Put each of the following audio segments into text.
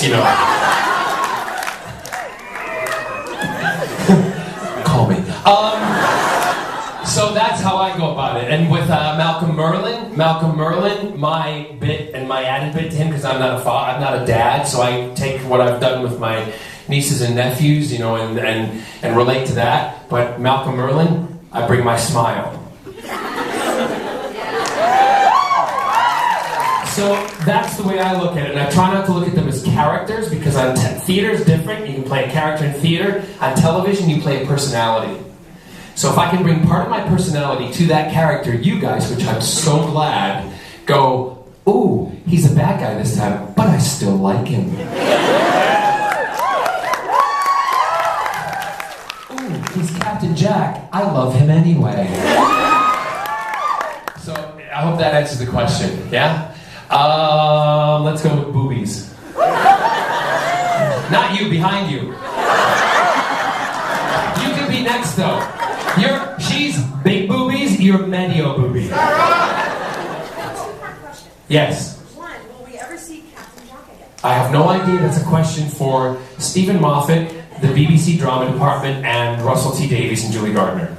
you know. Call me. So that's how I go about it. And with Malcolm Merlin, my bit and my added bit to him, because I'm not a dad, so I take what I've done with my nieces and nephews, you know, and relate to that. But Malcolm Merlin, I bring my smile. So that's the way I look at it, and I try not to look at them as characters, because theater is different. You can play a character in theater. On television, you play a personality. So if I can bring part of my personality to that character, you guys, which I'm so glad, go, ooh, he's a bad guy this time, but I still like him. Ooh, he's Captain Jack. I love him anyway. So I hope that answers the question, yeah? Let's go with boobies. Not you, behind you. You can be next though. She's big boobies, you're medio boobies. Yes. One, will we ever see Captain Jack again? I have no idea. That's a question for Stephen Moffat, the BBC Drama Department, and Russell T Davies and Julie Gardner.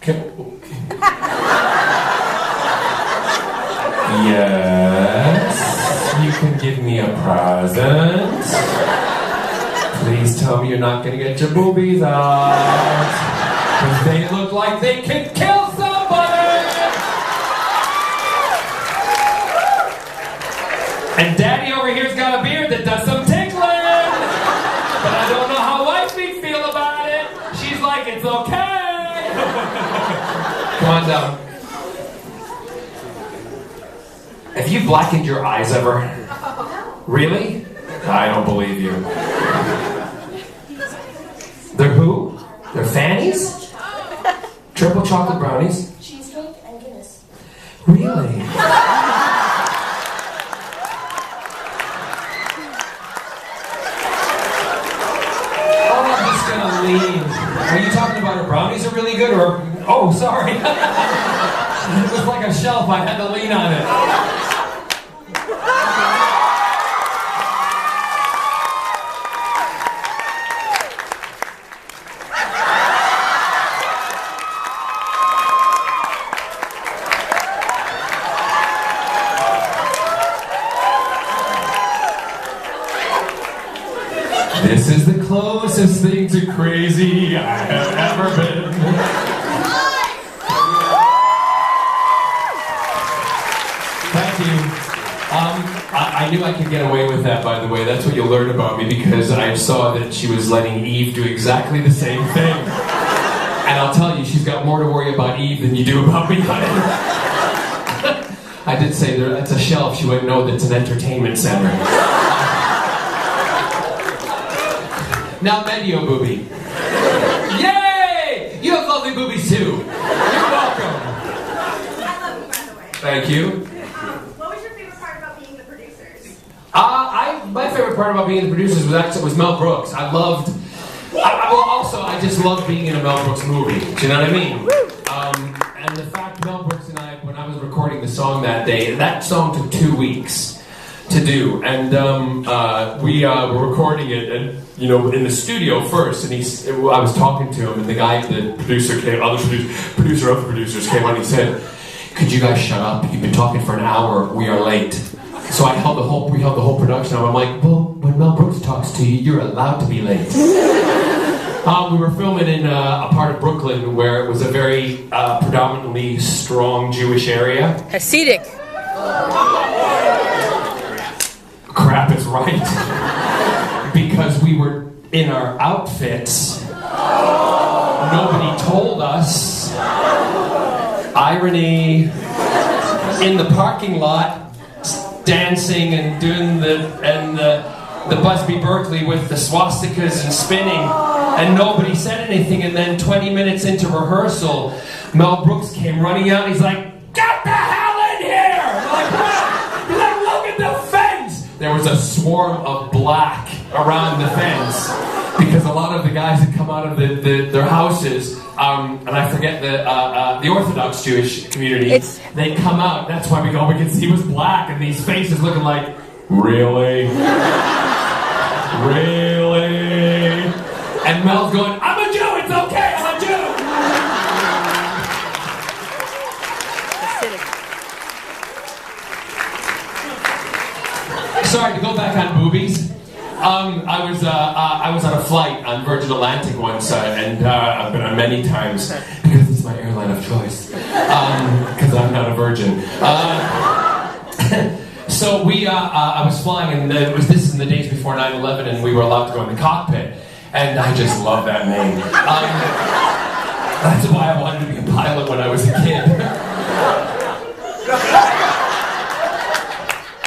Okay. Yes, you can give me a present. Please tell me you're not gonna get your boobies out, because they look like they could kill somebody. And Daddy over here's got a beard that does some tickling, but I don't know how wifey feel about it. She's like, it's okay. Come on down. Have you blackened your eyes ever? Really? I don't believe you. They're who? They're fannies? Triple chocolate brownies? Cheesecake and Guinness. Really? Oh, I'm just gonna lean. Are you talking about her brownies are really good, or... Oh, sorry. It was like a shelf, I had to lean on it. This is the closest thing to crazy I have ever been. Thank you. I knew I could get away with that, by the way. That's what you'll learn about me, because I saw that she was letting Eve do exactly the same thing. And I'll tell you, she's got more to worry about Eve than you do about me, honey. I did say that's a shelf. She wouldn't know that's an entertainment center. Now medio boobie. Yay! You have lovely boobies too. You're welcome. I love you, by the way. Thank you. What was your favorite part about being the producers? My favorite part about being the producers was Mel Brooks. I just loved being in a Mel Brooks movie. Do you know what I mean? And the fact Mel Brooks and I, when I was recording the song that day, that song took 2 weeks to do, and we were recording it, and you know, in the studio first, and I was talking to him, and the producer of the producers came on, and he said, could you guys shut up? You've been talking for an hour, we are late. So we held the whole production up. I'm like, well, when Mel Brooks talks to you, you're allowed to be late. We were filming in a part of Brooklyn where it was a very predominantly strong Jewish area. Hasidic. Crap is right. Because we were in our outfits. Nobody told us. Irony. In the parking lot, dancing and doing the Busby Berkeley with the swastikas and spinning, and nobody said anything. And then 20 minutes into rehearsal, Mel Brooks came running out. And he's like, "Get the hell in here!" We're like, "What?" He's like, "Look at the fence." There was a swarm of black around the fence because a lot of the guys had come out of their houses, and I forget the Orthodox Jewish community. They come out. That's why we can see he was black, and these faces looking like, Really? Really? And Mel's going, I'm a Jew, it's okay, I'm a Jew! Sorry, to go back on boobies. I was on a flight on Virgin Atlantic once, and I've been on many times because it's my airline of choice. Because I'm not a virgin. So I was flying, and this is in the days before 9/11, and we were allowed to go in the cockpit, and I just love that name. That's why I wanted to be a pilot when I was a kid.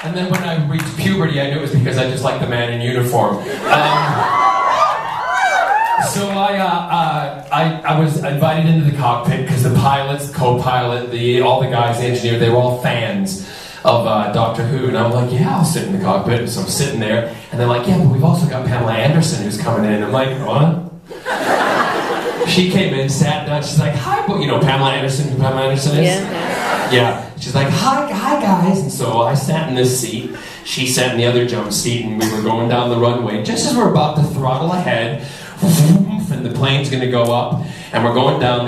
And then when I reached puberty, I knew it was because I just liked the man in uniform. So I was invited into the cockpit because the pilots, the co-pilot, all the guys, the engineer, they were all fans of Doctor Who. And I'm like, yeah, I'll sit in the cockpit. So I'm sitting there, and they're like, yeah, but we've also got Pamela Anderson who's coming in. I'm like, what? She came in, sat down, she's like, hi, you know Pamela Anderson, who Pamela Anderson is? Yeah. She's like, hi guys. And so I sat in this seat, she sat in the other jump seat, and we were going down the runway. Just as we're about to throttle ahead, and the plane's gonna go up, and we're going down,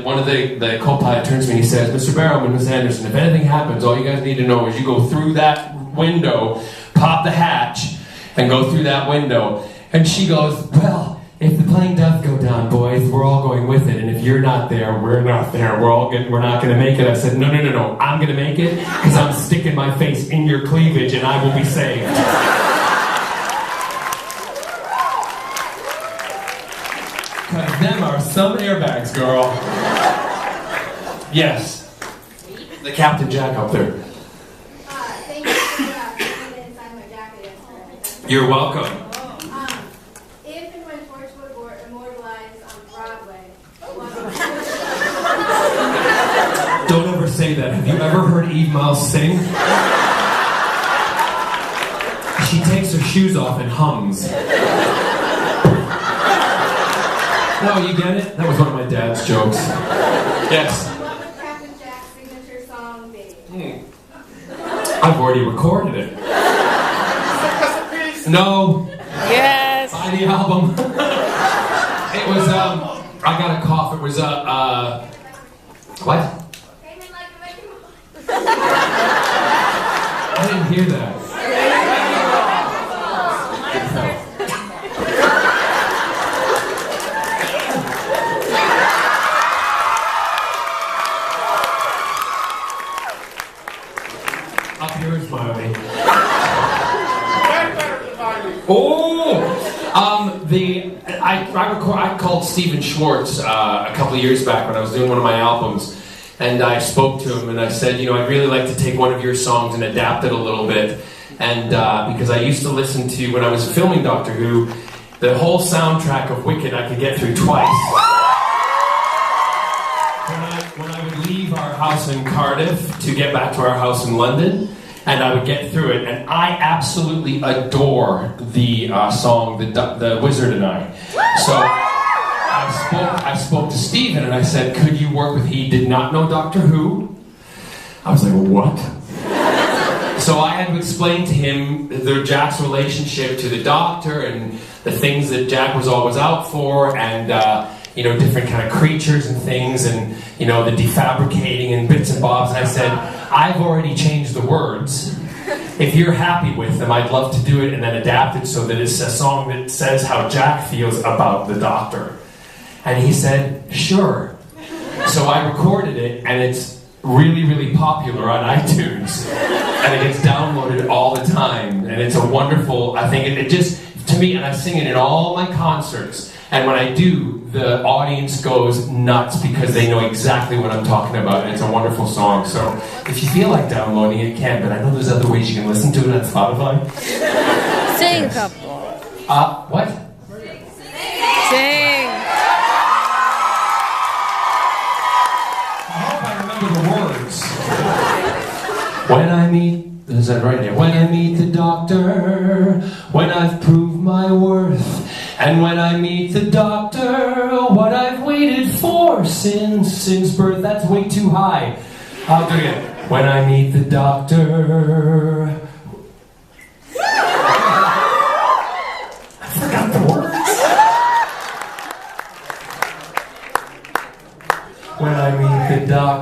one of the co-pilot turns to me and he says, Mr. Barrowman, Miss Anderson, if anything happens, all you guys need to know is you go through that window, pop the hatch, and go through that window. And she goes, well, if the plane does go down, boys, we're all going with it. And if you're not there, we're not there. We're not going to make it. I said, no. I'm going to make it because I'm sticking my face in your cleavage and I will be saved. Because them are some airbags, girl. Yes. The Captain Jack up there. Thank you for coming inside my jacket yesterday. You're welcome. If and when Torchwood were immortalized on Broadway, Don't ever say that. Have you ever heard Eve Miles sing? She takes her shoes off and hums. No, you get it? That was one of my dad's jokes. Yes. what would Captain Jack's signature song be? I've already recorded it. No. Yes. Buy the album. It was, I got a cough. It was, what? Came in like a Mickey Mouse. I didn't hear that. Up here is Miley. I called Stephen Schwartz a couple of years back when I was doing one of my albums, and I spoke to him and I said, you know, I'd really like to take one of your songs and adapt it a little bit, and because I used to listen to, when I was filming Doctor Who, the whole soundtrack of Wicked I could get through twice. When I would leave our house in Cardiff to get back to our house in London, and I would get through it, and I absolutely adore the song, the Wizard and I. So I spoke to Stephen, and I said, could you work with, he did not know Doctor Who. I was like, what? So I had to explain to him Jack's relationship to the Doctor, and the things that Jack was always out for, and you know, different kind of creatures and things, and you know, the defabricating and bits and bobs. And I said, I've already changed the words. If you're happy with them, I'd love to do it and then adapt it so that it's a song that says how Jack feels about the Doctor. And he said, sure. So I recorded it, and it's really, really popular on iTunes. And it gets downloaded all the time. And it's a wonderful, I think it just, to me, and I sing it in all my concerts. And when I do, the audience goes nuts because they know exactly what I'm talking about, and it's a wonderful song. So if you feel like downloading it, you can, but I know there's other ways you can listen to it on Spotify. Sing a couple. What? Sing. I hope I remember the words. When I meet, is that right here? When I meet the Doctor, when I've proved my worth, and when I meet the Doctor, what I've waited for since birth. That's way too high. I'll do it again. When I meet the Doctor.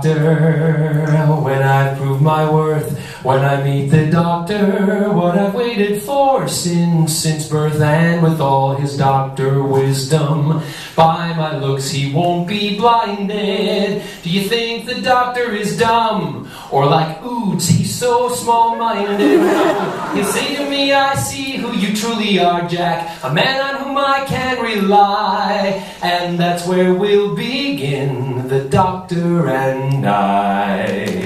doctor, when I've proved my worth, when I meet the doctor, what I've waited for since birth, and with all his doctor wisdom, by my looks he won't be blinded. Do you think the doctor is dumb? Or like Oods, he's so small-minded? No. You say to me, I see who you truly are, Jack, a man on whom I can rely, and that's where we'll begin, the doctor and I.